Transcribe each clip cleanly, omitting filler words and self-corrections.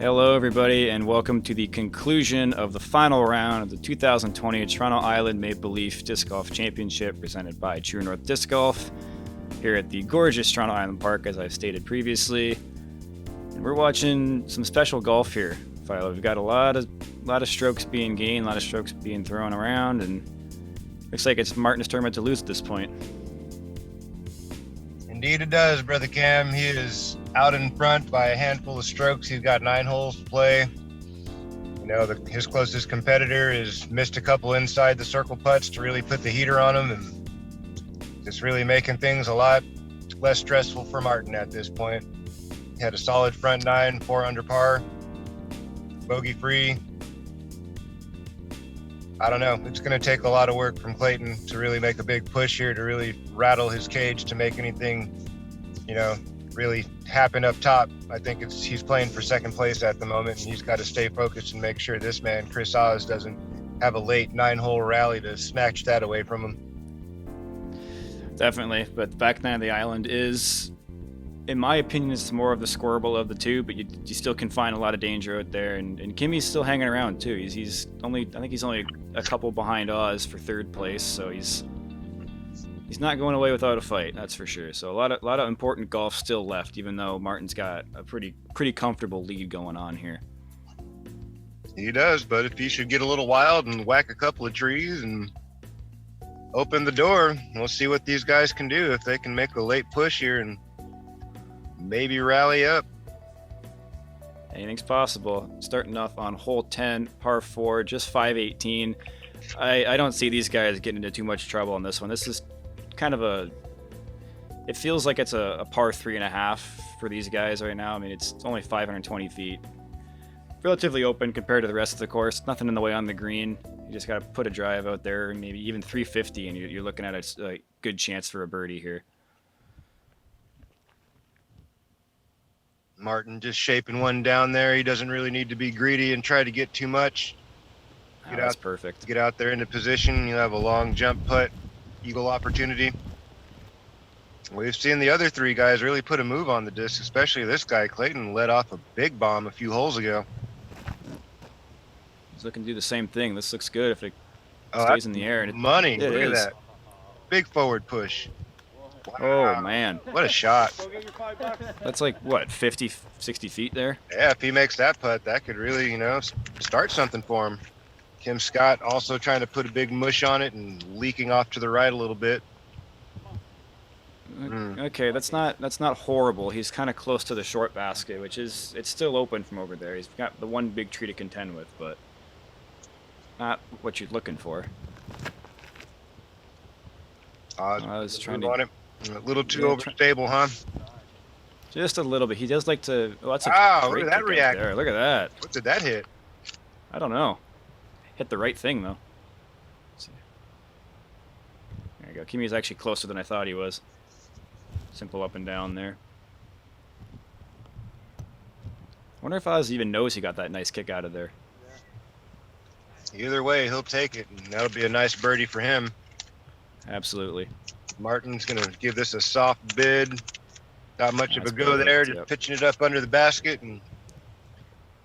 Hello everybody and welcome to the conclusion of the final round of the 2020 Toronto Island Maple Leaf Disc Golf Championship presented by True North Disc Golf here at the gorgeous Toronto Island Park, as I've stated previously. And we're watching some special golf here, Philo. We've got a lot of strokes being gained, a lot of strokes being thrown around, and looks like it's Martin's tournament to lose at this point. Indeed it does, Brother Cam. He is out in front by a handful of strokes. He's got 9 holes to play. You know, his closest competitor has missed a couple inside the circle putts to really put the heater on him, and just really making things a lot less stressful for Martin at this point. He had a solid front 9, 4 under par, bogey free. I don't know. It's going to take a lot of work from Clayton to really make a big push here, to really rattle his cage, to make anything, you know, really happen up top. I think he's playing for second place at the moment, and he's got to stay focused and make sure this man, Chris Oz, doesn't have a late 9-hole rally to snatch that away from him. Definitely, but the back nine of the island is, in my opinion, it's more of the scoreable of the two, but you still can find a lot of danger out there, and Kimmy's still hanging around too. He's only a couple behind Oz for third place, so he's not going away without a fight, that's for sure. So a lot of important golf still left, even though Martin's got a pretty comfortable lead going on here. He does, but if he should get a little wild and whack a couple of trees and open the door, we'll see what these guys can do, if they can make a late push here and maybe rally up. Anything's possible. Starting off on hole 10, par 4, just 518. I don't see these guys getting into too much trouble on this one. This is kind of it feels like it's a par 3.5 for these guys right now. I mean, it's only 520 feet. Relatively open compared to the rest of the course. Nothing in the way on the green. You just got to put a drive out there, maybe even 350, and you're looking at a good chance for a birdie here. Martin just shaping one down there. He doesn't really need to be greedy and try to get too much. That's perfect. Get out there into position. You'll have a long jump putt, eagle opportunity. We've seen the other 3 guys really put a move on the disc, especially this guy. Clayton let off a big bomb a few holes ago. He's looking to do the same thing. This looks good if it stays in the air. And Look at that. Big forward push. Wow. Oh, man. What a shot. That's like, what, 50, 60 feet there? Yeah, if he makes that putt, that could really, you know, start something for him. Kim Scott also trying to put a big mush on it and leaking off to the right a little bit. Okay, that's not horrible. He's kind of close to the short basket, which is, it's still open from over there. He's got the one big tree to contend with, but not what you're looking for. I was trying to... on him. A little too overstable, huh? Just a little bit. He does like to... Oh, that's a look at that reaction. Look at that. What did that hit? I don't know. Hit the right thing, though. Let's see. There you go. Kimmy's actually closer than I thought he was. Simple up and down there. Wonder if Oz even knows he got that nice kick out of there. Either way, he'll take it, and that'll be a nice birdie for him. Absolutely. Martin's going to give this a soft bid. Not much of a go perfect. there, just pitching it up under the basket and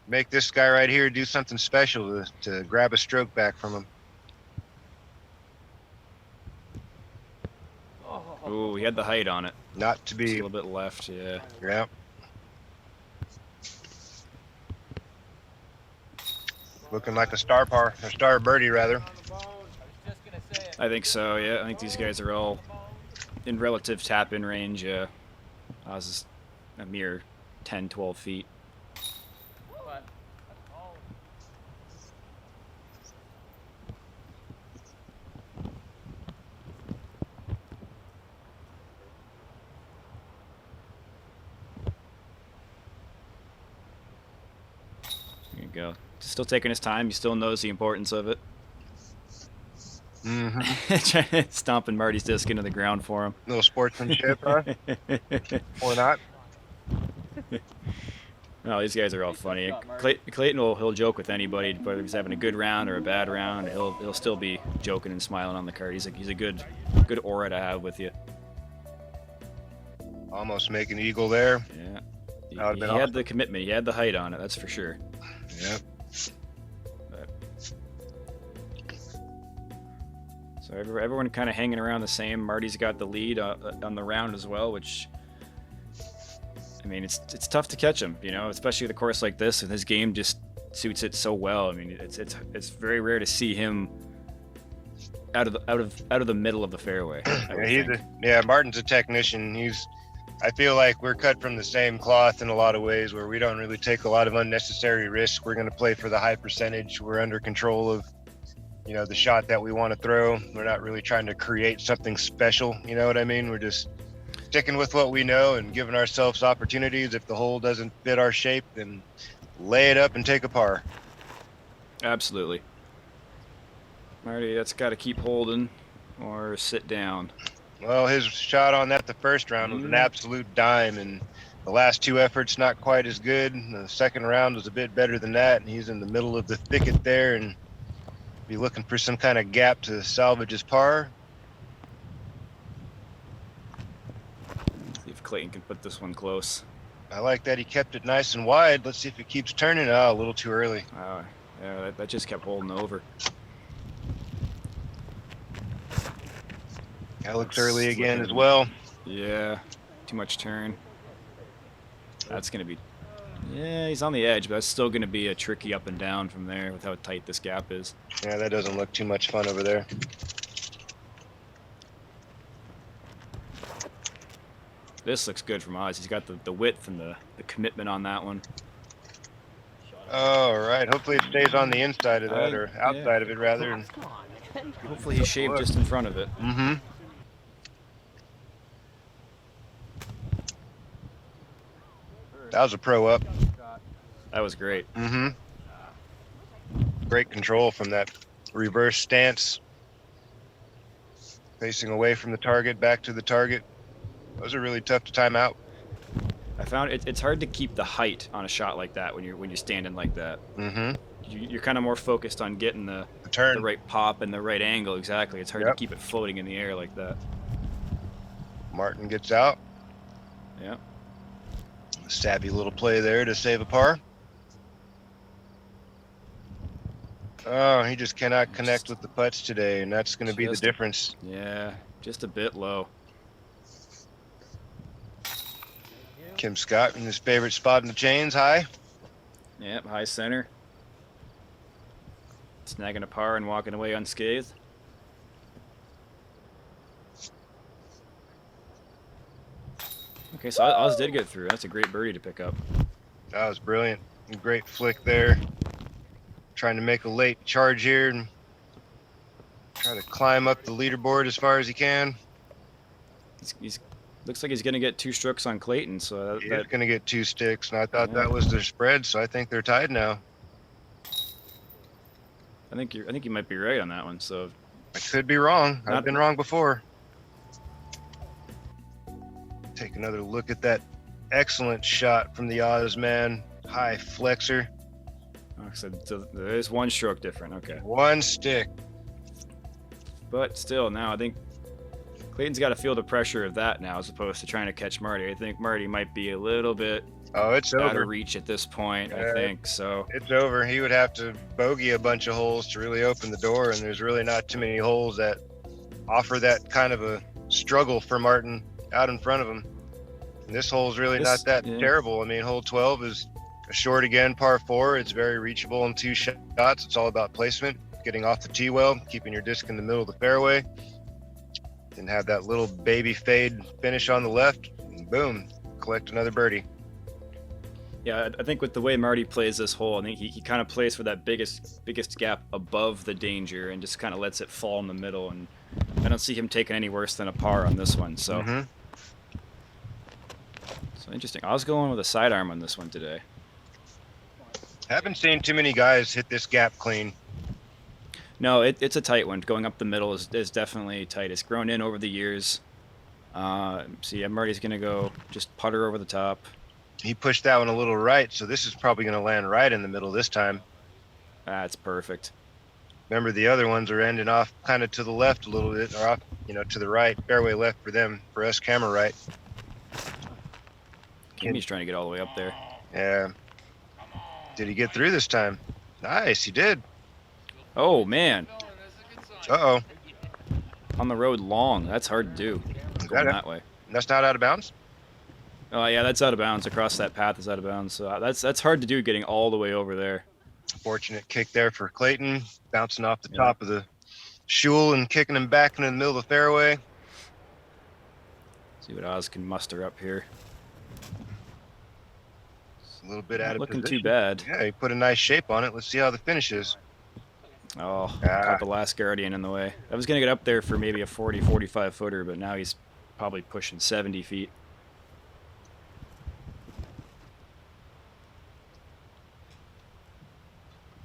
make this guy right here do something special to grab a stroke back from him. Ooh, he had the height on it. Not to be. Just a little bit left, yeah. Yeah. Looking like a star birdie rather. I think so, yeah. I think these guys are all in relative tap-in range. Oz is a mere 10, 12 feet. There you go. Still taking his time. He still knows the importance of it. Stomping Marty's disc into the ground for him. Little sportsmanship, huh? Or not? No, these guys are all funny. Clayton he'll joke with anybody, whether he's having a good round or a bad round. He'll still be joking and smiling on the card. He's a good aura to have with you. Almost make an eagle there. Yeah. That would've He been had awesome. the commitment. He had the height on it. That's for sure. Yeah. So everyone kind of hanging around the same. Marty's got the lead on the round as well, which, I mean, it's tough to catch him, you know, especially with a course like this, and his game just suits it so well. I mean, it's very rare to see him out of the middle of the fairway. Martin's a technician. I feel like we're cut from the same cloth in a lot of ways, where we don't really take a lot of unnecessary risk. We're going to play for the high percentage. We're under control of, you know, the shot that we want to throw. We're not really trying to create something special. You know what I mean? We're just sticking with what we know and giving ourselves opportunities. If the hole doesn't fit our shape, then lay it up and take a par. Absolutely. Marty, that's got to keep holding or sit down. Well, his shot on that the first round was an absolute dime, and the last two efforts not quite as good. The second round was a bit better than that, and he's in the middle of the thicket there and be looking for some kind of gap to salvage his par. See if Clayton can put this one close. I like that he kept it nice and wide. Let's see if it keeps turning. Oh, a little too early. Yeah, that just kept holding over. That looks early again as well. Yeah, too much turn. That's going to be... Yeah, he's on the edge, but that's still going to be a tricky up and down from there with how tight this gap is. Yeah, that doesn't look too much fun over there. This looks good from Oz. He's got the width and the commitment on that one. All right. Hopefully it stays on the inside of that, or outside of it, rather. And hopefully he shaved just in front of it. Mm-hmm. That was a pro up. That was great. Mm-hmm. Great control from that reverse stance. Facing away from the target, back to the target. Those are really tough to time out. I found it's hard to keep the height on a shot like that when you're standing like that. Mm-hmm. You're kind of more focused on getting the turn, the right pop and the right angle. Exactly. It's hard to keep it floating in the air like that. Martin gets out. Yeah. Savvy little play there to save a par. Oh, he just cannot connect with the putts today, and that's going to be the difference. Yeah, just a bit low. Kim Scott in his favorite spot in the chains, high. Yep, high center. Snagging a par and walking away unscathed. Okay, so Oz did get through. That's a great birdie to pick up. That was brilliant. Great flick there. Trying to make a late charge here and try to climb up the leaderboard as far as he can. He's looks like he's going to get 2 strokes on Clayton, so he's going to get 2 sticks, and I thought that was their spread, so I think they're tied now. I think you might be right on that one. So I could be wrong. I've been wrong before. Take another look at that excellent shot from the Oz man. High flexor. So there is 1 stroke different. Okay. 1 stick. But still, now I think Clayton's got to feel the pressure of that now, as opposed to trying to catch Marty. I think Marty might be a little bit it's out over. of reach at this point. I think so. It's over. He would have to bogey a bunch of holes to really open the door, and there's really not too many holes that offer that kind of a struggle for Martin out in front of him. And this hole's really not that terrible. I mean, hole 12 is a short again, par 4. It's very reachable in 2 shots. It's all about placement, getting off the tee well, keeping your disc in the middle of the fairway, and have that little baby fade finish on the left, and boom, collect another birdie. Yeah, I think with the way Marty plays this hole, I think he kind of plays for that biggest gap above the danger and just kind of lets it fall in the middle. And I don't see him taking any worse than a par on this one. So, so interesting. I was going with a sidearm on this one today. Haven't seen too many guys hit this gap clean. No, it's a tight one. Going up the middle is definitely tight. It's grown in over the years. So yeah, Marty's going to go just putter over the top. He pushed that one a little right, so this is probably going to land right in the middle this time. That's perfect. Remember, the other ones are ending off kind of to the left a little bit, or off, to the right, fairway left for them. For us, camera right. Kimmy's trying to get all the way up there. Yeah. Did he get through this time? Nice, he did. Oh, man. Uh-oh. On the road long. That's hard to do. Going that way. That's not out of bounds? Oh, yeah, that's out of bounds. Across that path is out of bounds. So that's hard to do, getting all the way over there. Fortunate kick there for Clayton. Bouncing off the top of the shul and kicking him back into the middle of the fairway. See what Oz can muster up here. It's a little bit out of looking position. Too bad. Yeah, he put a nice shape on it. Let's see how the finish is. Oh, caught the last Guardian in the way. I was going to get up there for maybe a 40, 45 footer, but now he's probably pushing 70 feet.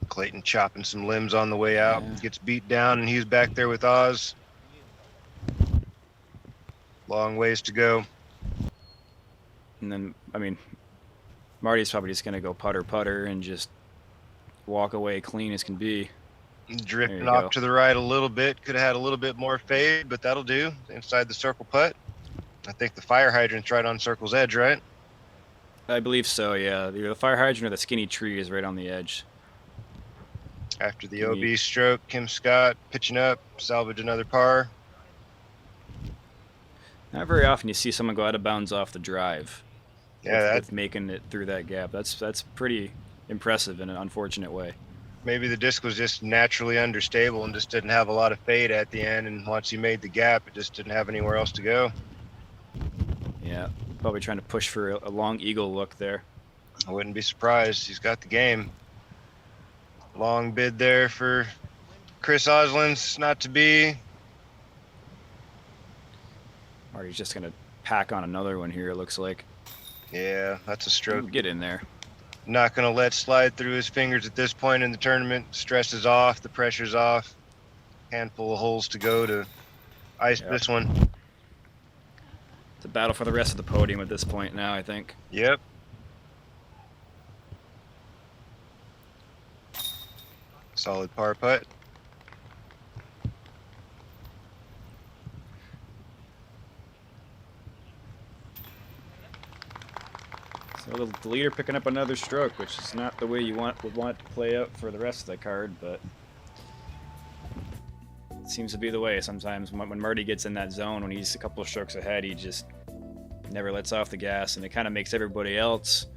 Clayton chopping some limbs on the way out. Yeah. Gets beat down, and he's back there with Oz. Long ways to go. And then, I mean, Marty's probably just going to go putter and just walk away clean as can be. Drifting off to the right a little bit. Could have had a little bit more fade, but that'll do. Inside the circle putt. I think the fire hydrant's right on circle's edge, right? I believe so, yeah. Either the fire hydrant or the skinny tree is right on the edge. After the OB stroke, Kim Scott pitching up, salvage another par. Not very often you see someone go out of bounds off the drive. Yeah, with making it through that gap. That's pretty impressive in an unfortunate way. Maybe the disc was just naturally understable and just didn't have a lot of fade at the end, and once he made the gap, it just didn't have anywhere else to go. Yeah, probably trying to push for a long eagle look there. I wouldn't be surprised. He's got the game. Long bid there for Chris Ozolins, not to be. Marty's just going to pack on another one here, it looks like. Yeah, that's a stroke. Ooh, get in there. Not going to let slide through his fingers at this point in the tournament. Stress is off, the pressure's off. Handful of holes to go to ice this one. It's a battle for the rest of the podium at this point now, I think. Yep. Solid par putt. So the leader picking up another stroke, which is not the way you would want it to play out for the rest of the card, but it seems to be the way sometimes. When Marty gets in that zone, when he's a couple of strokes ahead, he just never lets off the gas, and it kind of makes everybody else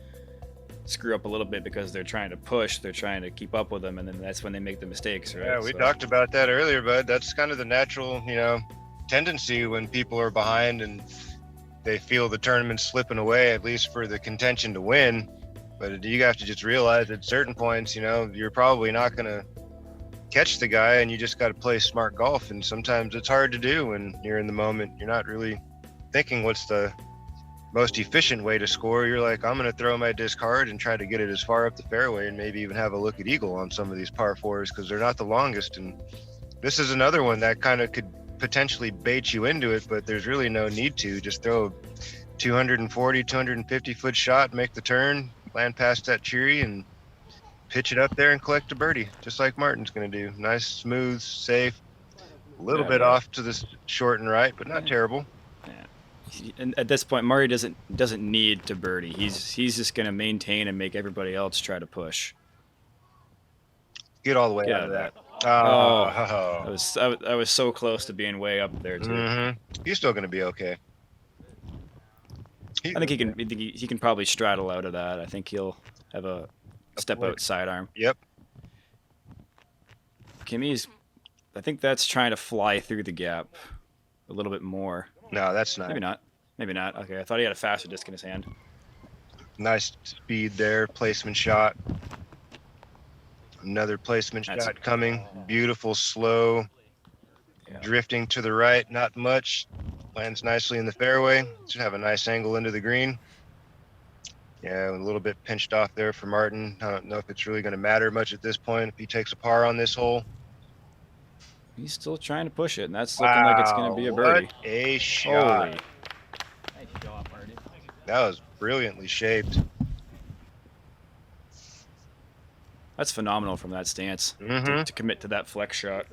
screw up a little bit because they're trying to push, they're trying to keep up with them, and then that's when they make the mistakes, right? Yeah, we talked about that earlier, bud. That's kind of the natural, tendency when people are behind and they feel the tournament's slipping away, at least for the contention to win. But you have to just realize at certain points, you're probably not going to catch the guy, and you just got to play smart golf. And sometimes it's hard to do when you're in the moment. You're not really thinking what's the most efficient way to score. You're like, I'm going to throw my disc hard and try to get it as far up the fairway and maybe even have a look at eagle on some of these par fours because they're not the longest. And this is another one that kind of could potentially bait you into it, but there's really no need to. Just throw a 240, 250 foot shot, make the turn, land past that tree, and pitch it up there and collect a birdie, just like Martin's going to do. Nice, smooth, safe, a little bit off to the short and right, but not terrible. Yeah. And at this point, Marty doesn't need to birdie. He's just going to maintain and make everybody else try to push. Get all the way out of that. I was so close to being way up there too. Mm-hmm. He's still going to be okay. I think he can probably straddle out of that. I think he'll have a step out sidearm. Yep. Kimmy's, I think that's trying to fly through the gap a little bit more. No, that's not. Maybe not. Okay, I thought he had a faster disc in his hand. Nice speed there, placement shot. Another placement shot coming. Beautiful, slow, drifting to the right, not much. Lands nicely in the fairway. Should have a nice angle into the green. Yeah, a little bit pinched off there for Martin. I don't know if it's really going to matter much at this point if he takes a par on this hole. He's still trying to push it, and that's looking like it's going to be a birdie. What a shot. Holy. That was brilliantly shaped. That's phenomenal from that stance to commit to that flex shot.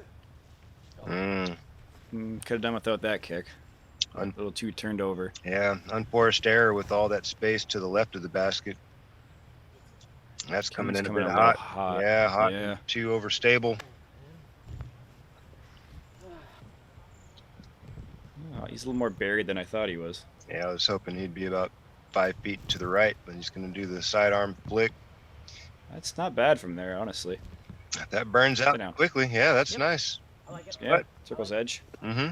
Could have done without that kick. A little too turned over. Yeah, unforced error with all that space to the left of the basket. That's coming in a bit hot. Yeah, hot. Yeah. And too overstable. Oh, he's a little more buried than I thought he was. Yeah, I was hoping he'd be about 5 feet to the right, but he's going to do the sidearm flick. That's not bad from there, honestly. That burns out quickly. Yeah, that's nice. Yeah, circle's edge. Mm-hmm.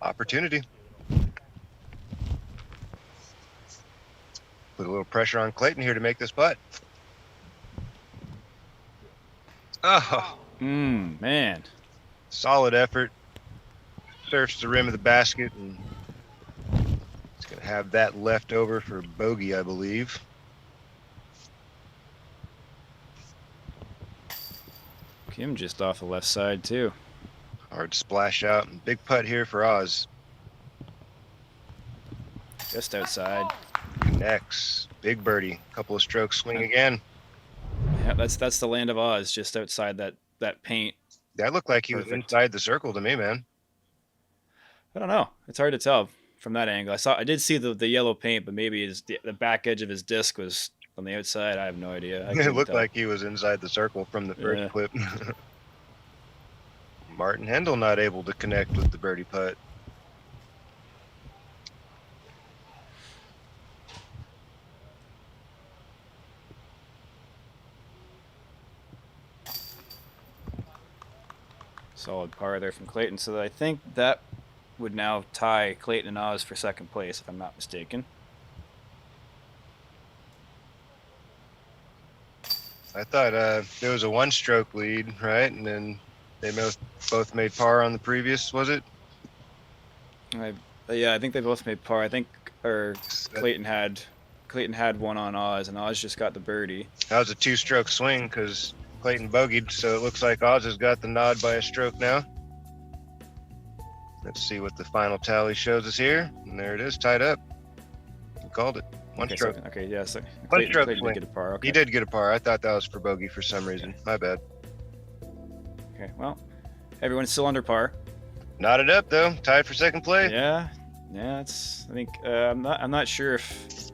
Opportunity. Put a little pressure on Clayton here to make this putt. Oh. Man. Solid effort. Surfs the rim of the basket, and it's going to have that left over for bogey, I believe. Kim just off the left side, too. Hard splash out. Big putt here for Oz. Just outside. Connects. Big birdie. Couple of strokes swing again. Yeah, that's the land of Oz, just outside that paint. That looked like he was inside the circle to me, man. I don't know. It's hard to tell from that angle. I did see the yellow paint, but maybe the back edge of his disc was on the outside. I have no idea. It looked like he was inside the circle from the first clip. Martin Hendel not able to connect with the birdie putt. Solid par there from Clayton. So I think that would now tie Clayton and Oz for second place, if I'm not mistaken. I thought there was a one-stroke lead, right? And then they both made par on the previous, was it? Yeah, I think they both made par. I think Clayton had one on Oz, and Oz just got the birdie. That was a two-stroke swing because Clayton bogeyed, so it looks like Oz has got the nod by a stroke now. Let's see what the final tally shows us here. And there it is, tied up. We called it. One stroke. So One stroke Clayton swing. did get a par. Okay. He did get a par. I thought that was for bogey for some reason. My bad. Okay, well, everyone's still under par. Knotted up though, tied for second place. Yeah. I think I'm not sure if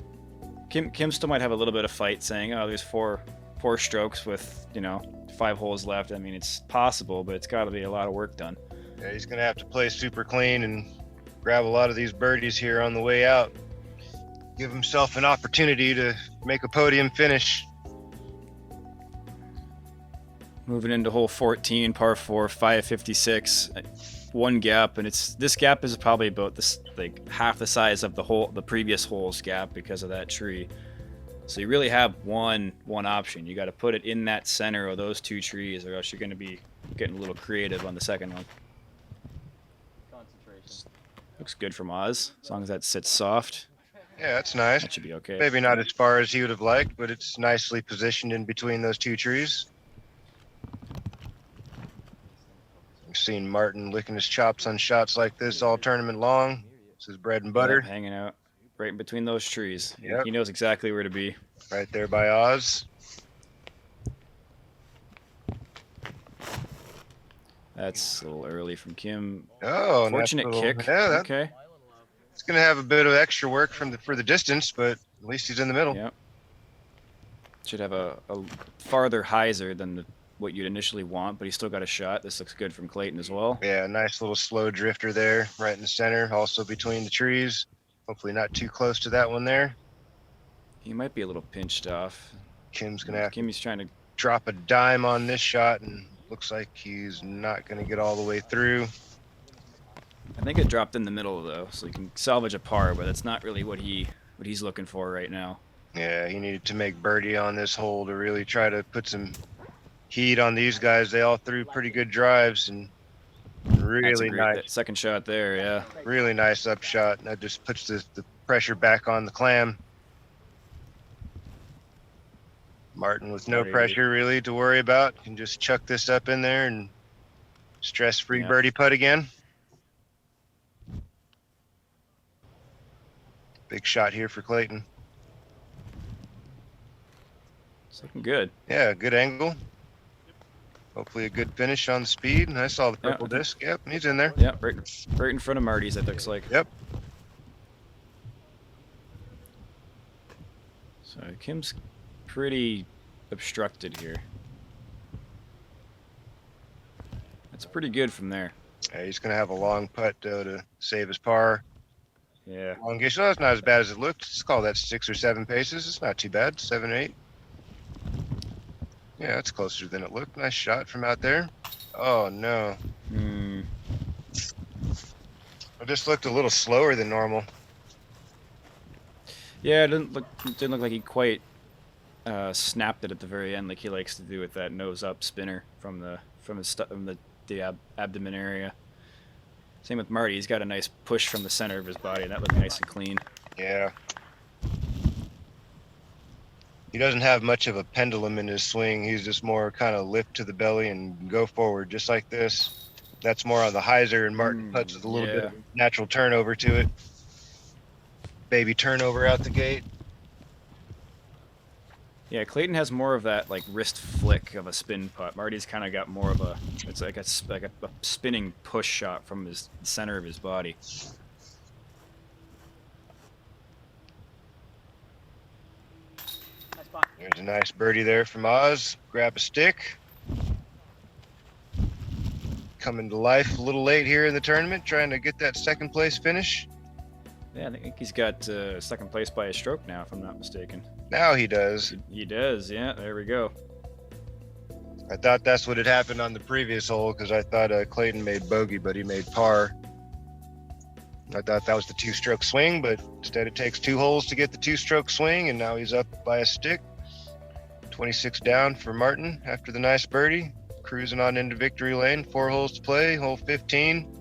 Kim still might have a little bit of fight, saying, "Oh, there's four strokes with 5 holes left." I mean, it's possible, but it's got to be a lot of work done. Yeah, he's gonna have to play super clean and grab a lot of these birdies here on the way out. Give himself an opportunity to make a podium finish. Moving into hole 14, par 4, 556, one gap, and this gap is probably about half the size of the previous hole's gap because of that tree. So you really have one option. You got to put it in that center of those 2 trees, or else you're going to be getting a little creative on the second one. Concentration. Looks good from Oz, as long as that sits soft. Yeah, that's nice. That should be okay. Maybe not as far as he would have liked, but it's nicely positioned in between those 2 trees. We've seen Martin licking his chops on shots like this all tournament long. It's his bread and butter. Hanging out right in between those trees. Yep. He knows exactly where to be. Right there by Oz. That's a little early from Kim. Oh, fortunate nice kick. Yeah, okay. It's going to have a bit of extra work for the distance, but at least he's in the middle. Yep. Should have a farther hyzer than what you'd initially want, but he's still got a shot. This looks good from Clayton as well. Yeah, nice little slow drifter there, right in the center, also between the trees. Hopefully not too close to that one there. He might be a little pinched off. Kim's going to have Kimmy's trying to drop a dime on this shot, and looks like he's not going to get all the way through. I think it dropped in the middle though, so he can salvage a par, but that's not really what he's looking for right now. Yeah, he needed to make birdie on this hole to really try to put some heat on these guys. They all threw pretty good drives and really nice second shot there. Yeah, really nice upshot. And that just puts the pressure back on the clam. Martin with no pressure really to worry about can just chuck this up in there and stress-free birdie putt again. Big shot here for Clayton. It's looking good. Yeah, good angle. Hopefully a good finish on the speed. And I saw the purple disc. Yep, he's in there. Yeah, right in front of Marty's, it looks like. Yep. So Kim's pretty obstructed here. That's pretty good from there. Yeah, he's going to have a long putt, though, to save his par. Yeah. Longish. Well, that's not as bad as it looked. Let's call that 6 or 7 paces. It's not too bad. 7, 8. Yeah, that's closer than it looked. Nice shot from out there. Oh, no. It just looked a little slower than normal. Yeah, it didn't look like he quite snapped it at the very end like he likes to do with that nose up spinner from the abdomen area. Same with Marty. He's got a nice push from the center of his body, and that looked nice and clean. Yeah. He doesn't have much of a pendulum in his swing. He's just more kind of lift to the belly and go forward, just like this. That's more on the hyzer, and Martin puts with a little bit of natural turnover to it. Baby turnover out the gate. Yeah, Clayton has more of that like wrist flick of a spin putt. Marty's kind of got more of a, it's like a spinning push shot from his center of his body. There's a nice birdie there from Oz. Grab a stick. Coming to life a little late here in the tournament, trying to get that second place finish. Yeah, I think he's got second place by a stroke now, if I'm not mistaken. Now he does. He does, yeah. There we go. I thought that's what had happened on the previous hole because I thought Clayton made bogey, but he made par. I thought that was the 2-stroke swing, but instead it takes 2 holes to get the 2-stroke swing, and now he's up by a stick. 26 down for Martin after the nice birdie. Cruising on into victory lane. 4 holes to play. Hole 15.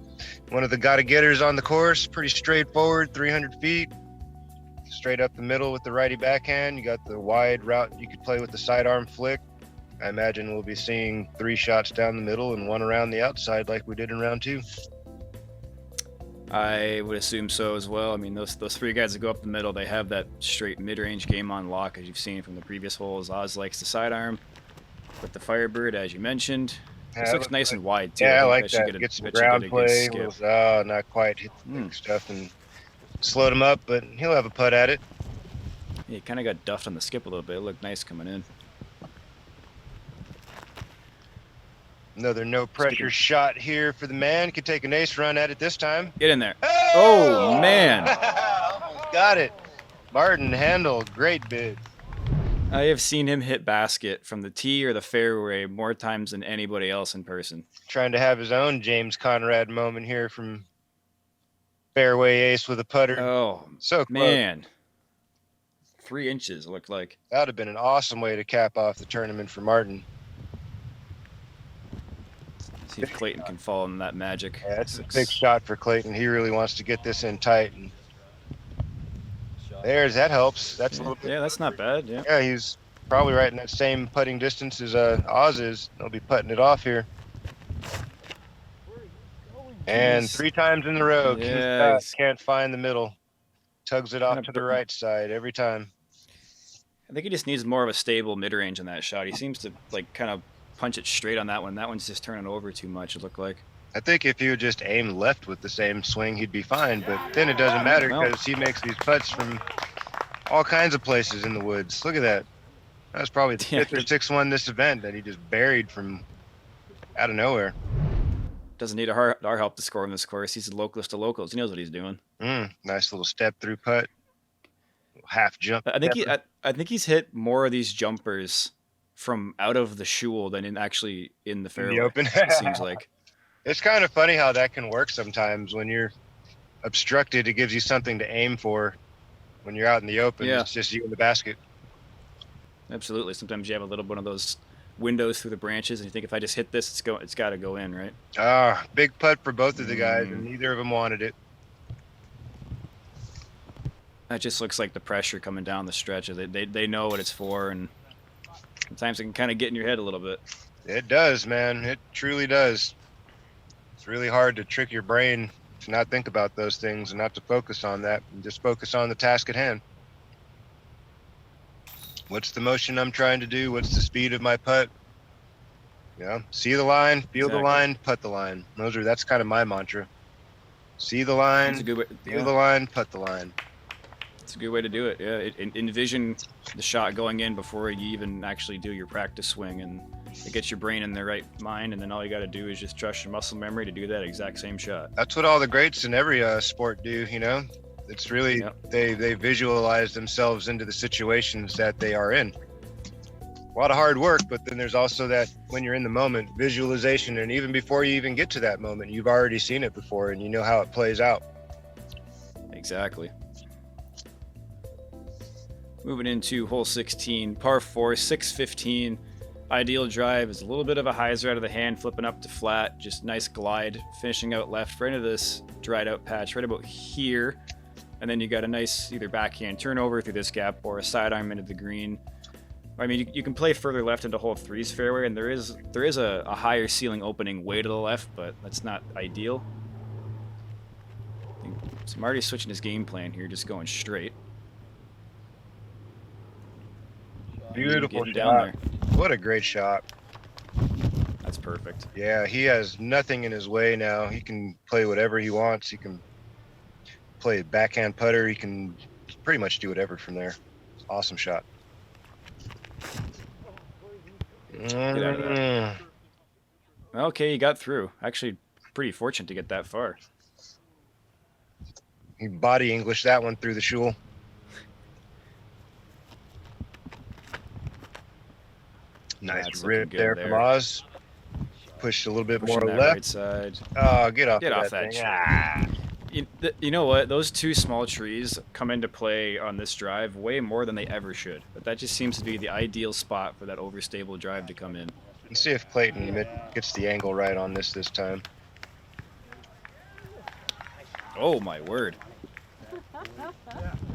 One of the gotta-getters on the course. Pretty straightforward, 300 feet. Straight up the middle with the righty backhand. You got the wide route you could play with the sidearm flick. I imagine we'll be seeing 3 shots down the middle and 1 around the outside like we did in round 2. I would assume so as well. I mean, those 3 guys that go up the middle, they have that straight mid-range game on lock, as you've seen from the previous holes. Oz likes the sidearm with the Firebird, as you mentioned. This looks nice and wide, too. Yeah, I like that. Get some ground play. Not quite hit the big stuff and slowed him up, but he'll have a putt at it. Yeah, he kind of got duffed on the skip a little bit. It looked nice coming in. Another no-pressure shot here for the man. Could take an ace run at it this time. Get in there. Oh, man. Almost got it. Martin Hendel, great bid. I have seen him hit basket from the tee or the fairway more times than anybody else in person. Trying to have his own James Conrad moment here from fairway ace with a putter. Oh, so close. Man. 3 inches, it looked like. That would have been an awesome way to cap off the tournament for Martin. See if Clayton can fall in that magic. Yeah, that's a big shot for Clayton. He really wants to get this in tight. And that helps. That's a little bit. Yeah, that's not bad. Yeah. Yeah, he's probably right in that same putting distance as Oz is. He'll be putting it off here. And 3 times in a row, can't find the middle. Tugs it off to the right side every time. I think he just needs more of a stable mid-range on that shot. He seems to like kind of punch it straight on that one. That one's just turning over too much, it looked like. I think if he would just aim left with the same swing, he'd be fine. But then it doesn't matter because he makes these putts from all kinds of places in the woods. Look at that. That was probably the 5th or 6th one this event that he just buried from out of nowhere. Doesn't need our help to score in this course. He's a localist to locals. He knows what he's doing. Nice little step through putt. Half jump. I think he's hit more of these jumpers from out of the shul than in the fairway. The open. It seems like. It's kind of funny how that can work sometimes. When you're obstructed, it gives you something to aim for. When you're out in the open, it's just you in the basket. Absolutely. Sometimes you have a little one of those windows through the branches, and you think if I just hit this, it's got to go in, right? Big putt for both of the guys, and neither of them wanted it. That just looks like the pressure coming down the stretch. They know what it's for, and sometimes it can kind of get in your head a little bit. It does, man. It truly does. It's really hard to trick your brain to not think about those things and not to focus on that and just focus on the task at hand. What's the motion I'm trying to do? What's the speed of my putt? Yeah. See the line, feel the Exactly. line, putt the line. That's kind of my mantra. See the line, That's a good way. feel the line, putt the line. It's a good way to do it. Yeah, envision the shot going in before you even actually do your practice swing, and it gets your brain in the right mind. And then all you got to do is just trust your muscle memory to do that exact same shot. That's what all the greats in every sport do. You know, it's really they visualize themselves into the situations that they are in. A lot of hard work, but then there's also that when you're in the moment, visualization, and even before you even get to that moment, you've already seen it before and you know how it plays out. Exactly. Moving into hole 16, par 4, 615. Ideal drive is a little bit of a hyzer out of the hand, flipping up to flat, just nice glide, finishing out left right into this dried out patch right about here. And then you got a nice either backhand turnover through this gap or a sidearm into the green. I mean, you can play further left into hole 3's fairway, and there is a higher ceiling opening way to the left, but that's not ideal. So Marty's switching his game plan here, just going straight. Beautiful shot. Down there. What a great shot. That's perfect. Yeah, he has nothing in his way now. He can play whatever he wants. He can play backhand putter. He can pretty much do whatever from there. Awesome shot. Get out of that. Okay, he got through. Actually, pretty fortunate to get that far. He body English that one through the shul. Nice rip there from Oz. Pushed a little bit more left. Right side. Oh, get off that tree. Ah. You know what? Those two small trees come into play on this drive way more than they ever should. But that just seems to be the ideal spot for that overstable drive to come in. Let's see if Clayton gets the angle right on this time. Oh, my word.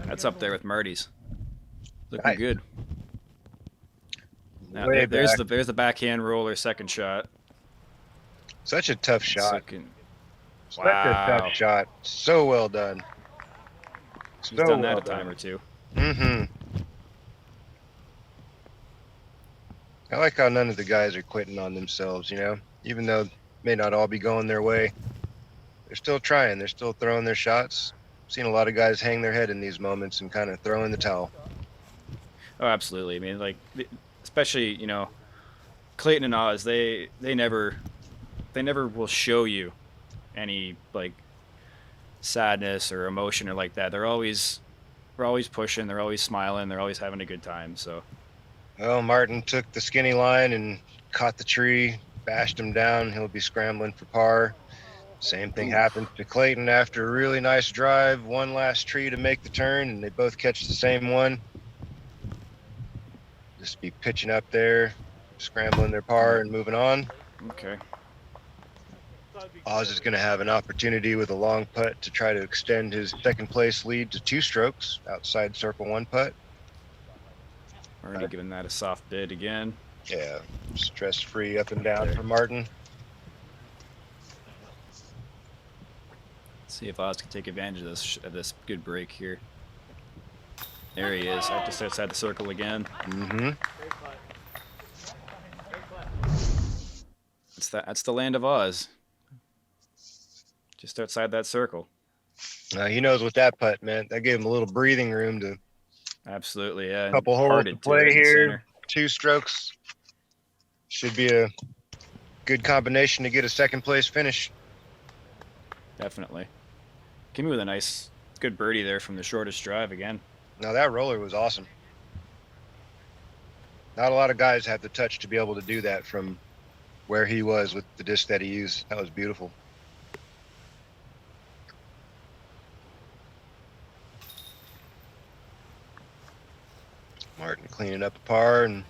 That's up there with Marty's. Looking good. Now, there's the backhand roller second shot. Such a tough shot. Wow. Such a tough shot. So well done. He's done that a time or two. Mm-hmm. I like how none of the guys are quitting on themselves, you know? Even though it may not all be going their way, they're still trying. They're still throwing their shots. I've seen a lot of guys hang their head in these moments and kind of throw in the towel. Oh, absolutely. I mean, like, especially, you know, Clayton and Oz, they never will show you any, like, sadness or emotion or like that. They're always pushing, they're always smiling, they're always having a good time. So, well, Martin took the skinny line and caught the tree, bashed him down. He'll be scrambling for par. Same thing happened to Clayton after a really nice drive, one last tree to make the turn, and they both catch the same one. Just be pitching up there, scrambling their par and moving on. Okay. Oz is going to have an opportunity with a long putt to try to extend his second place lead to 2 strokes outside circle 1 putt. Already giving that a soft bid again. Yeah, stress-free up and down for Martin. Let's see if Oz can take advantage of this good break here. There he is, just outside the circle again. Mm-hmm. That's the land of Oz. Just outside that circle. He knows what that putt meant. That gave him a little breathing room to. Absolutely, yeah. A couple holes to play here. 2 strokes. Should be a good combination to get a second place finish. Definitely. Came in with a nice, good birdie there from the shortest drive again. Now that roller was awesome. Not a lot of guys have the touch to be able to do that from where he was with the disc that he used. That was beautiful. Martin cleaning up a par and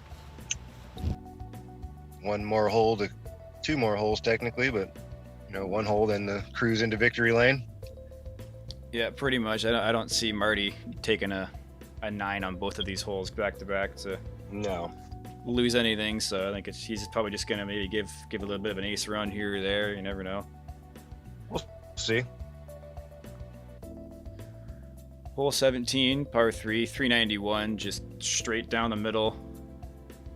1 more hole to 2 more holes technically, but you know, 1 hole then the cruise into victory lane. Yeah, pretty much. I don't see Marty taking a 9 on both of these holes back to back to lose anything. So I think he's probably just gonna maybe give a little bit of an ace run here or there. You never know. We'll see. Hole 17, par 3, 391, just straight down the middle.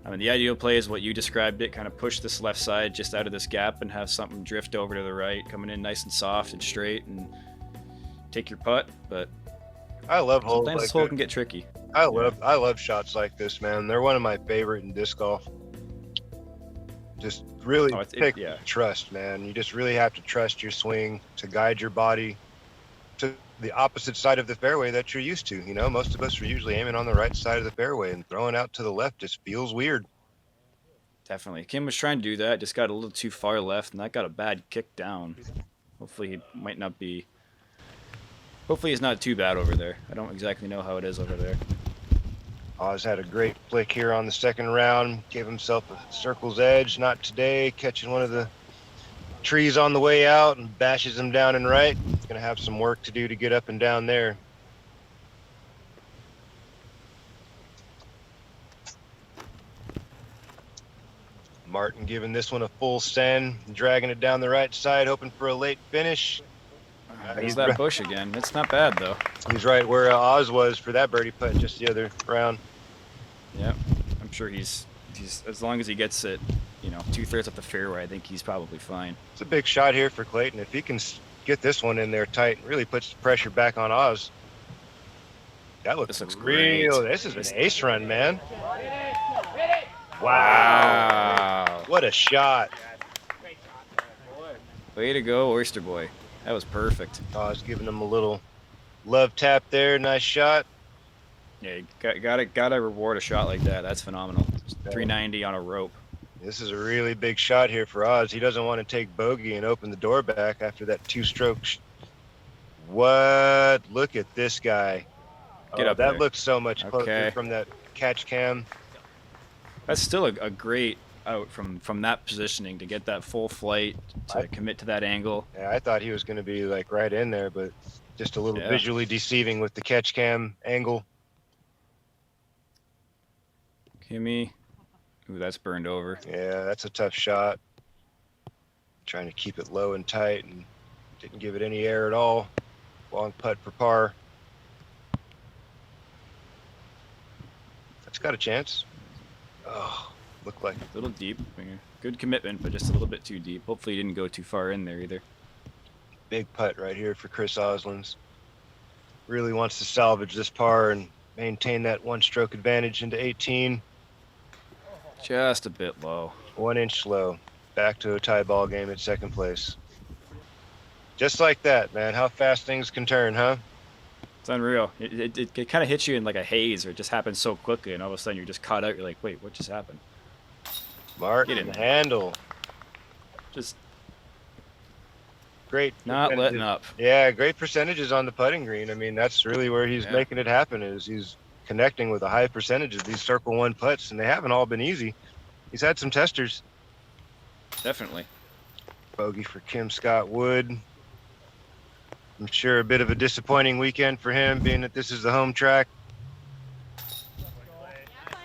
I mean, the ideal play is what you described it, kind of push this left side just out of this gap and have something drift over to the right, coming in nice and soft and straight, and take your putt. But I love holes sometimes like this hole that. can get tricky. I love shots like this, man. They're one of my favorite in disc golf. Just really take trust, man. You just really have to trust your swing to guide your body to the opposite side of the fairway that you're used to. You know, most of us are usually aiming on the right side of the fairway, and throwing out to the left just feels weird. Definitely. Kim was trying to do that, just got a little too far left, and that got a bad kick down. Hopefully he might not be... Hopefully he's not too bad over there. I don't exactly know how it is over there. Oz had a great flick here on the second round. Gave himself a circle's edge. Not today. Catching one of the trees on the way out and bashes him down and right. He's going to have some work to do to get up and down there. Martin giving this one a full send, dragging it down the right side, hoping for a late finish. He's that bush again. It's not bad, though. He's right where Oz was for that birdie putt just the other round. Yeah, I'm sure he's as long as he gets it, you know, 2/3 up the fairway, I think he's probably fine. It's a big shot here for Clayton. If he can get this one in there tight, really puts the pressure back on Oz. That looks real. This is an ace run, man. Wow. What a shot. Way to go, Oyster Boy. That was perfect. Oz giving him a little love tap there. Nice shot. Yeah, you gotta reward a shot like that. That's phenomenal. 390 on a rope. This is a really big shot here for Oz. He doesn't want to take bogey and open the door back after that two-stroke. What? Look at this guy. Get up that there. looks so much closer from that catch cam. That's still a great out from that positioning to get that full flight, to commit to that angle. Yeah, I thought he was going to be like right in there, but just a little visually deceiving with the catch cam angle. Kimmy. Ooh, that's burned over. Yeah, that's a tough shot. Trying to keep it low and tight and didn't give it any air at all. Long putt for par. That's got a chance. Oh, looked like a little deep. Good commitment, but just a little bit too deep. Hopefully he didn't go too far in there either. Big putt right here for Chris Ozolins. Really wants to salvage this par and maintain that one-stroke advantage into 18. Just a bit low. 1 inch low. Back to a tie ball game at second place. Just like that, man. How fast things can turn, huh? It's unreal. It kind of hits you in like a haze, or it just happens so quickly, and all of a sudden you're just caught out. You're like, wait, what just happened? Martin Hendel. Just great. Not letting up. Yeah, great percentages on the putting green. I mean, that's really where he's making it happen, is he's connecting with a high percentage of these circle one putts, and they haven't all been easy. He's had some testers. Definitely. Bogey for Kim Scott Wood. I'm sure a bit of a disappointing weekend for him, being that this is the home track.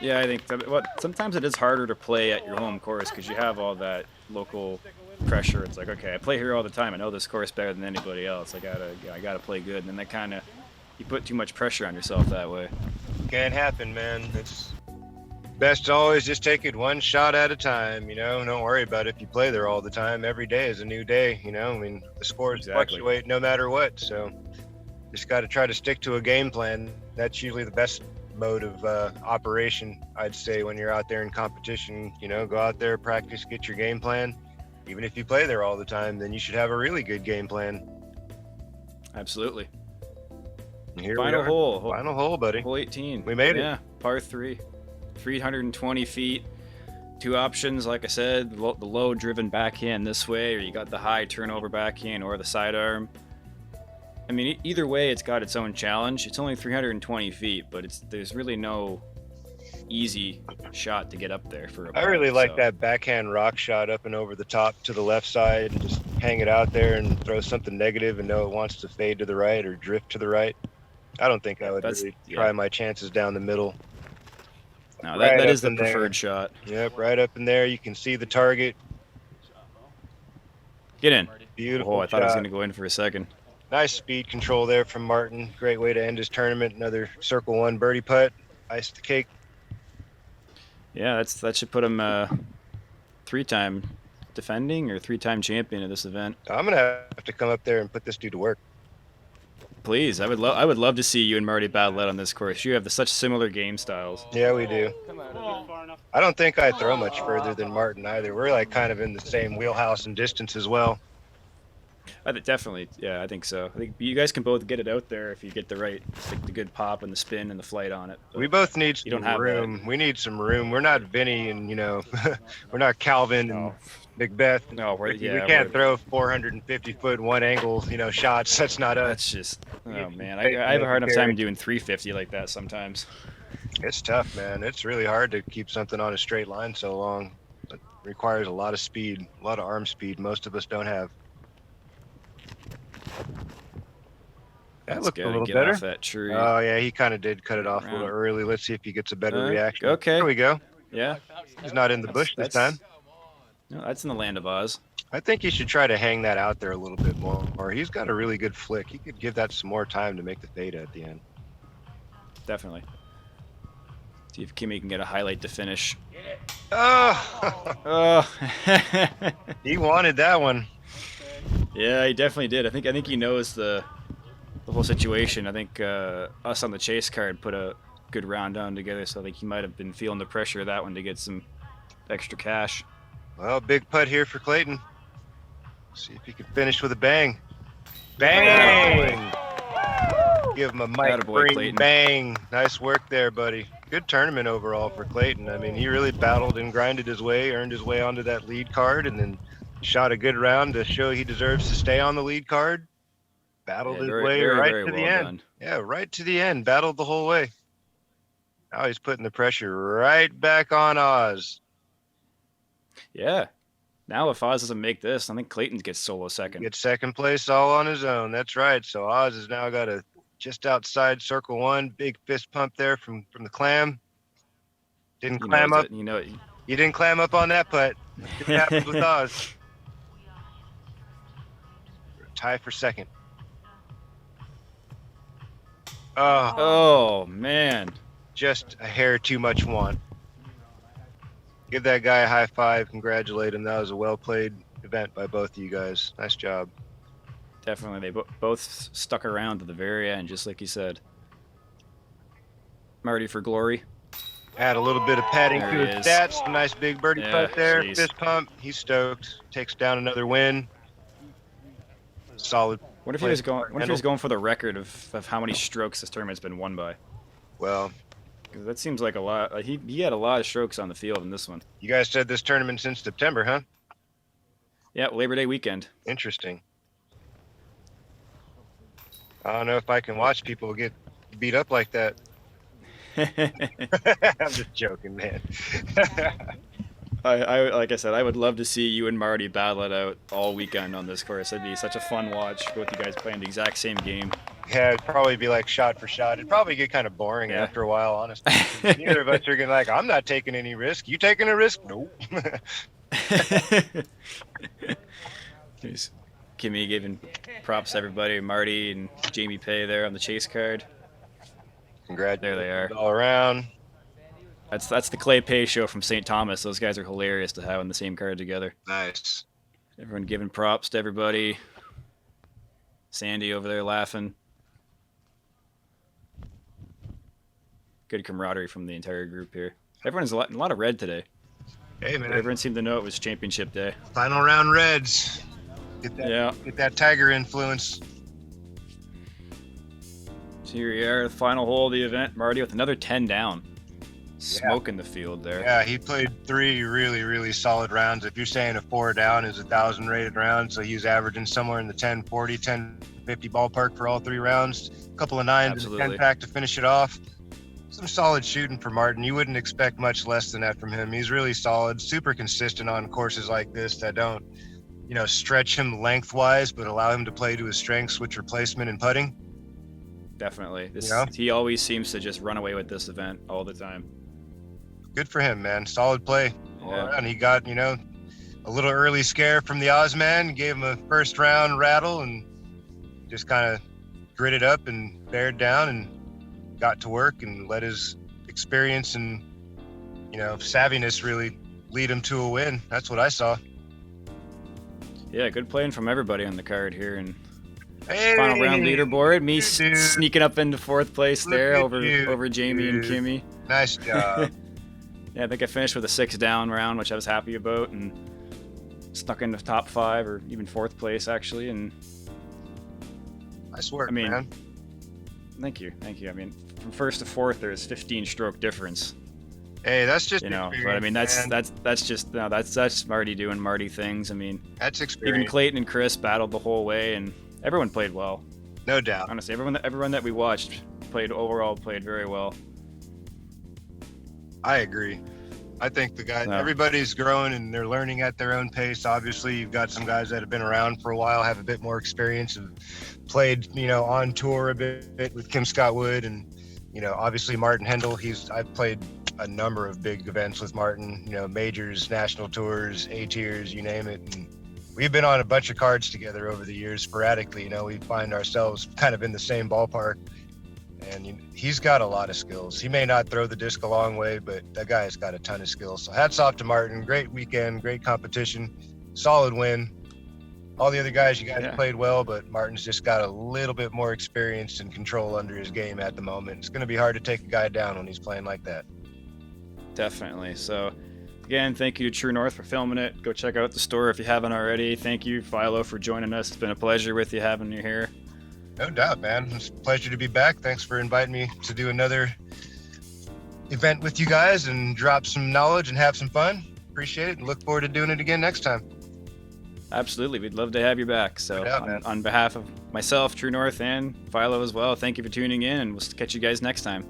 Yeah, I think sometimes it is harder to play at your home course because you have all that local pressure. It's like, okay, I play here all the time. I know this course better than anybody else. I gotta play good. And then that kind of, you put too much pressure on yourself that way. Can't happen, man. It's best to always just take it one shot at a time, you know. Don't worry about it if you play there all the time. Every day is a new day, you know. I mean, the scores fluctuate no matter what, so just got to try to stick to a game plan. That's usually the best mode of operation, I'd say, when you're out there in competition. You know, go out there, practice, get your game plan. Even if you play there all the time, then you should have a really good game plan. Absolutely. Here Final hole. Final hole, buddy. Hole 18. We made it. Yeah, par 3. 320 feet. Two options, like I said, the low driven backhand this way, or you got the high turnover backhand or the sidearm. I mean, either way, it's got its own challenge. It's only 320 feet, but there's really no easy shot to get up there for a par. I really like that backhand rock shot up and over the top to the left side, and just hang it out there and throw something negative and know it wants to fade to the right or drift to the right. I don't think I would really try my chances down the middle. No, that is the preferred shot. Yep, right up in there. You can see the target. Get in. Beautiful. Oh, I thought I was going to go in for a second. Nice speed control there from Martin. Great way to end his tournament. Another circle one birdie putt. Iced the cake. Yeah, that should put him 3-time defending or 3-time champion of this event. I'm gonna have to come up there and put this dude to work. Please, I would love to see you and Marty battle out on this course. You have such similar game styles. Yeah, we do. I don't think I throw much further than Martin either. We're like kind of in the same wheelhouse and distance as well. Definitely, yeah, I think so. I think you guys can both get it out there if you get the good pop and the spin and the flight on it. We both need some don't have room. We need some room. We're not Vinny and, we're not Calvin and Macbeth. No, we can't throw 450-foot one-angle, shots. That's not us. That's just, oh, man. I have a hard enough time doing 350 like that sometimes. It's tough, man. It's really hard to keep something on a straight line so long. It requires a lot of speed, a lot of arm speed most of us don't have. That looked a little better. Off that tree. Oh, yeah, he kind of did cut it off a little early. Let's see if he gets a better reaction. Okay. There we go. Yeah. He's not in the bush this time. No, that's in the land of Oz. I think he should try to hang that out there a little bit more. Or he's got a really good flick. He could give that some more time to make the fade at the end. Definitely. See if Kimmy can get a highlight to finish. Oh! Oh. He wanted that one. Yeah, he definitely did. I think he knows the whole situation. I think us on the chase card put a good round down together, so I think he might have been feeling the pressure of that one to get some extra cash. Well, big putt here for Clayton. See if he can finish with a bang. Bang! Give him a mic ring bang. Nice work there, buddy. Good tournament overall for Clayton. I mean, he really battled and grinded his way, earned his way onto that lead card, and then shot a good round to show he deserves to stay on the lead card. Battled his way right to the end. Yeah, right to the end. Battled the whole way. Now he's putting the pressure right back on Oz. Yeah. Now if Oz doesn't make this, I think Clayton gets solo second. Gets second place all on his own. That's right. So Oz has now got a just outside circle one. Big fist pump there from the clam. Didn't clam up. You didn't clam up on that putt. That's what happens with Oz. Tie for second. Oh, man. Just a hair too much want. Give that guy a high five. Congratulate him. That was a well-played event by both of you guys. Nice job. Definitely. They both stuck around to the very end, just like you said. Marty for glory. Add a little bit of padding to his stats. Nice big birdie putt there. Geez. Fist pump. He's stoked. Takes down another win. Solid. What if he was going for the record of how many strokes this tournament's been won by? Well, that seems like a lot. He had a lot of strokes on the field in this one. You guys said this tournament since September, huh? Yeah, Labor Day weekend. Interesting. I don't know if I can watch people get beat up like that. I'm just joking, man. I like I said, I would love to see you and Marty battle it out all weekend on this course. It'd be such a fun watch, both you guys playing the exact same game. Yeah, it'd probably be like shot for shot. It'd probably get kind of boring after a while, honestly. Neither of us are gonna like, I'm not taking any risk. You taking a risk? Nope. Kimmy giving props to everybody, Marty and Jamie Pay there on the chase card. Congrats. There they are. All around. That's the Clay Pay show from St. Thomas. Those guys are hilarious to have on the same card together. Nice. Everyone giving props to everybody. Sandy over there laughing. Good camaraderie from the entire group here. Everyone's a lot of red today. Hey, man. Everyone seemed to know it was championship day. Final round reds. Get that Tiger influence. So here we are, the final hole of the event. Marty with another 10 down. Smoking the field there. Yeah, he played 3 really, really solid rounds. If you're saying a 4 down is 1,000 rated round, so he's averaging somewhere in the 1040, 1050 ballpark for all 3 rounds. A couple of 9s and a 10 pack to finish it off. Some solid shooting for Martin. You wouldn't expect much less than that from him. He's really solid, super consistent on courses like this that don't, stretch him lengthwise, but allow him to play to his strengths, which are placement and putting. Definitely. He always seems to just run away with this event all the time. Good for him, man. Solid play. Yeah. And he got, a little early scare from the Ozman, gave him a first round rattle and just kind of gritted up and bared down and got to work and let his experience and, savviness really lead him to a win. That's what I saw. Yeah, good playing from everybody on the card here. And Hey, final round leaderboard, me dude. sneaking up into 4th place Look there at over you, Jamie and dude. Kimmy. Nice job. Yeah, I think I finished with a 6 down round, which I was happy about, and stuck in the top 5 or even 4th place actually. And Nice work, I mean, man. Thank you. I mean, from 1st to 4th, there's 15 stroke difference. Hey, that's just But I mean, that's Marty doing Marty things. I mean, that's experience. even Clayton and Chris battled the whole way, and everyone played well. No doubt. Honestly, everyone that we watched played very well. I agree. I think the guys, everybody's growing and they're learning at their own pace. Obviously, you've got some guys that have been around for a while, have a bit more experience, have played, on tour a bit with Kim Scott Wood, and obviously Martin Hendel. I've played a number of big events with Martin. Majors, national tours, A tiers, you name it. And we've been on a bunch of cards together over the years sporadically. We find ourselves kind of in the same ballpark. And he's got a lot of skills. He may not throw the disc a long way, but that guy has got a ton of skills. So hats off to Martin. Great weekend, great competition, solid win. All the other guys, you guys played well, but Martin's just got a little bit more experience and control under his game at the moment. It's going to be hard to take a guy down when he's playing like that. Definitely. So again, thank you to True North for filming it. Go check out the store if you haven't already. Thank you, Philo, for joining us. It's been a pleasure with you having you here. No doubt, man. It's a pleasure to be back. Thanks for inviting me to do another event with you guys and drop some knowledge and have some fun. Appreciate it and look forward to doing it again next time. Absolutely. We'd love to have you back. So no doubt, on behalf of myself, True North, and Philo as well, thank you for tuning in, and we'll catch you guys next time.